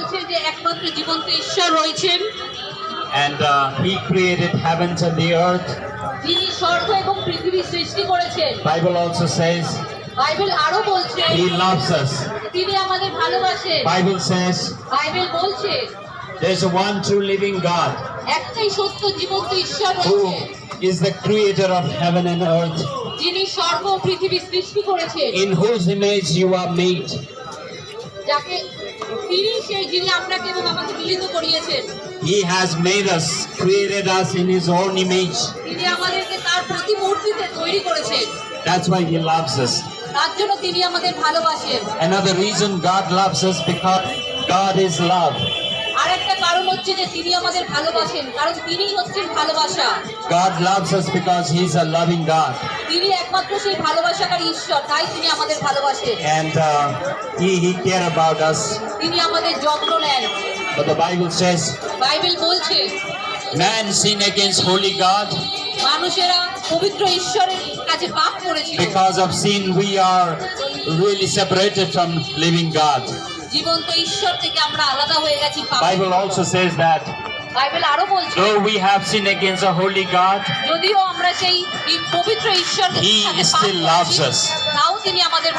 বলছে যে একমাত্র জীবন্ত ঈশ্বর রয়েছেন, and He created heavens and the earth. যিনি স্বর্গ এবং পৃথিবী সৃষ্টি করেছেন। Bible also says বাইবেল আরো বলছে He loves us. তিনি আমাদের ভালোবাসেন। Bible says বাইবেল বলছে there's a one true living God একটাই সত্য জীবন্ত ঈশ্বর who রয়েছে, is the creator of heaven and earth, যিনি স্বর্গ ও পৃথিবী সৃষ্টি করেছেন, in whose image you are made. যাকে তিনি সেই যিনি আপনাকে এবং আমাকে মিলিত করিয়েছেন। He has made us, created us in His own image. তিনি আমাদেরকে তার প্রতিমূর্তিতে তৈরি করেছেন, That's why He loves us. তার জন্য তিনি আমাদের ভালোবাসেন। Another reason God loves us because God is love. আর একটা কারণ হচ্ছে যে তিনি আমাদের ভালোবাসেন, কারণ তিনিই হচ্ছেন ভালোবাসা। God loves us because He's a loving God. তিনি একমাত্র সেই ভালোবাসাকারী ঈশ্বর, তাই তিনি আমাদের ভালোবাসেন। And He cares about us. তিনি আমাদের যত্ন নেন। But the Bible says, Bible বলছে man sinned against holy God. মানুষেরা পবিত্র ঈশ্বরের কাছে পাপ করেছে। Because of sin, we are really separated from living God. জীবন্ত ঈশ্বর থেকে আমরা আলাদা হয়ে গেছি পাপে। Bible also says that Bible আরো বলছে though we have sinned against a holy God, যদিও আমরা সেই পবিত্র ঈশ্বরের He সাথে পাপ still loves করেছি, us. তাও তিনি আমাদের